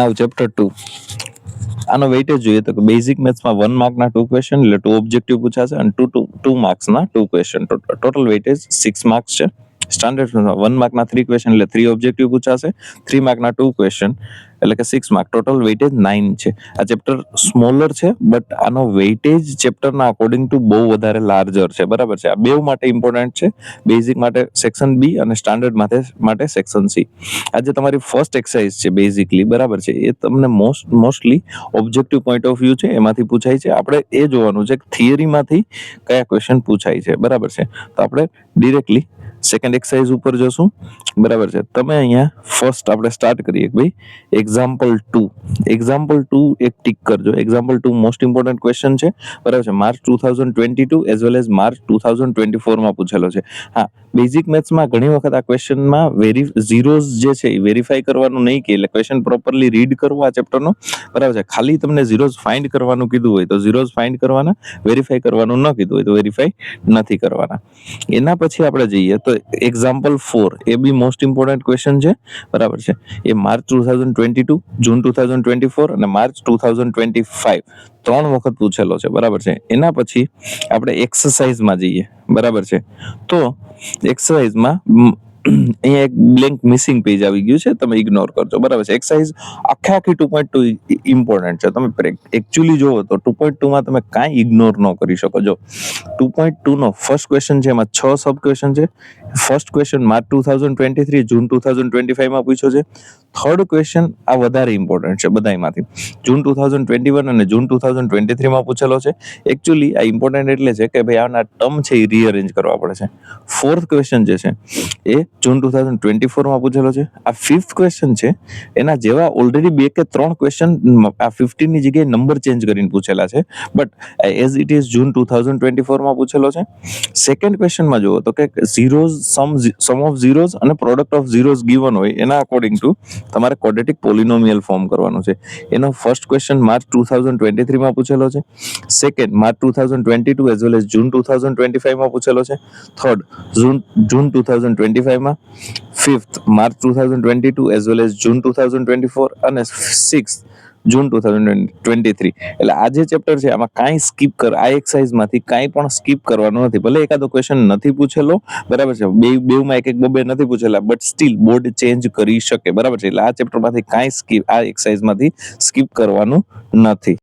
નાવ chapter 2 આનો weightage જોઈએ તો બેઝિક મેથ્સમાં 1 માર્કના 2 ક્વેશ્ચન એટલે 2 ઓબ્જેક્ટિવ પૂછાશે અને 2 માર્ક્સના 2 ક્વેશ્ચન. ટોટલ વેઇટેજ 6 માર્ક્સ છે. સ્ટાન્ડર્ડ મેથ્સમાં 1 માર્કના 3 ક્વેશ્ચન એટલે 3 ઓબ્જેક્ટિવ પૂછાશે, 3 માર્કના 2 ક્વેશ્ચન એટલે કે 6 માર્ક. ટોટલ વેઇટેજ 9 છે. આ ચેપ્ટર સ્મોલર છે બટ આનો વેઇટેજ ચેપ્ટરના અકોર્ડિંગ ટુ બહુ વધારે લાર્જર છે. બરાબર છે. આ બે માટે ઇમ્પોર્ટન્ટ છે. બેઝિક માટે સેક્શન બી અને સ્ટાન્ડર્ડ માટે સેક્શન સી. આજે તમારી ફર્સ્ટ એક્સરસાઇઝ છે બેઝિકલી. બરાબર છે. એ તમને mostly objective point of view છે એમાંથી પૂછાય છે. આપણે એ જોવાનું છે કે થિયરીમાંથી કયા ક્વેશ્ચન પૂછાય છે. બરાબર છે. તો આપણે ડિરેક્ટલી સેકન્ડ એક્સરસાઇઝ ઉપર જશું. બરાબર છે. તમે અહીંયા ફર્સ્ટ આપણે સ્ટાર્ટ કરીએ કે ભાઈ એક્ઝામ્પલ 2 એક ટીક કરજો. એક્ઝામ્પલ 2 મોસ્ટ ઇમ્પોર્ટન્ટ ક્વેશ્ચન છે. બરાબર છે. March 2022 as well as March 2024 માં પૂછેલો છે. હા, બેઝિક મેથ્સમાં ઘણી વખત આ ક્વેશ્ચનમાં ઝીરોઝ જે છે એ વેરીફાઈ કરવાનું નહીં કે એટલે ક્વેશ્ચન પ્રોપરલી રીડ કરવો આ ચેપ્ટરનો. બરાબર છે. ખાલી તમને ઝીરોઝ ફાઇન્ડ કરવાનું કીધું હોય તો ઝીરોઝ ફાઇન્ડ કરવાના, વેરીફાઈ કરવાનું ન કીધું હોય તો વેરીફાઈ નથી કરવાના. એના પછી આપણે જઈએ તો એક્ઝામ્પલ 4 એ બી મોસ્ટ ઇમ્પોર્ટન્ટ ક્વેશ્ચન છે. બરાબર છે. એ માર્ચ 2022, જૂન 2024 અને માર્ચ 2025 3 વખત પૂછેલો છે. બરાબર છે. એના પછી આપણે એક્સરસાઇઝમાં જઈએ. બરાબર છે. તો એક્સરસાઇઝમાં અહીંયા એક બ્લેન્ક મિસિંગ પેજ આવી ગયું છે, તમે ઇગ્નોર કરજો. બરાબર છે. એક્સરસાઇઝ આખી 2.2 ઇમ્પોર્ટન્ટ છે. તમે એકચ્યુઅલી જોવો તો 2.2 માં તમે કાંઈ ઇગ્નોર ન કરી શકો. જો 2.2 નો ફર્સ્ટ ક્વેશ્ચન છે, એમાં 6 સબ ક્વેશ્ચન છે. ફર્સ્ટ ક્વેશ્ચન માર્ચ 2023, જૂન 2025 માં પૂછ્યો છે. થર્ડ ક્વેશ્ચન આ વધારે ઇમ્પોર્ટન્ટ છે બધામાંથી. જૂન 2021 અને જૂન 2023 માં પૂછેલો છે. એકચ્યુઅલી આ ઇમ્પોર્ટન્ટ એટલે છે કે ભાઈ આના ટર્મ છે એ રીઅરેન્જ કરવા પડે છે. ફોર્થ ક્વેશ્ચન જે છે એ જૂન 2024 માં પૂછેલો છે. આ ફિફ્થ ક્વેશ્ચન છે એના જેવા ઓલરેડી 2 કે 3 ક્વેશ્ચન આ 15 ની જગ્યાએ નંબર ચેન્જ કરીને પૂછેલા છે, બટ એઝ ઇટ ઇઝ જૂન 2024 માં પૂછેલો છે. સેકન્ડ ક્વેશ્ચનમાં જુઓ તો કે ઝીરોઝ સમ ઓફ ઝીરોઝ અને પ્રોડક્ટ ઓફ ઝીરોઝ ગિવન હોય એના અકોર્ડિંગ ટુ તમારે ક્વોડ્રેટિક પોલિનોમિયલ ફોર્મ કરવાનું છે. એનો ફર્સ્ટ ક્વેશ્ચન માર્ચ 2023 માં પૂછેલો છે. Second March 2022 as well as June 2025 માં પૂછેલો છે. થર્ડ જૂન 2025 માં. Fifth March 2022 as well as June 2024 અને સિક્સ્થ જૂન 2023. એટલે આ જે ચેપ્ટર છે આમાં કાંઈ આ એક્સરસાઇઝમાંથી કાંઈ પણ સ્કીપ કરવાનું નથી. ભલે એકાદો ક્વેશ્ચન નથી પૂછેલો, બરાબર છે, બેવમાં એક બે નથી પૂછેલા, બટ સ્ટીલ બોર્ડ ચેન્જ કરી શકે. બરાબર છે. એટલે આ ચેપ્ટરમાંથી કાંઈ આ એક્સરસાઇઝમાંથી સ્કીપ કરવાનું નથી.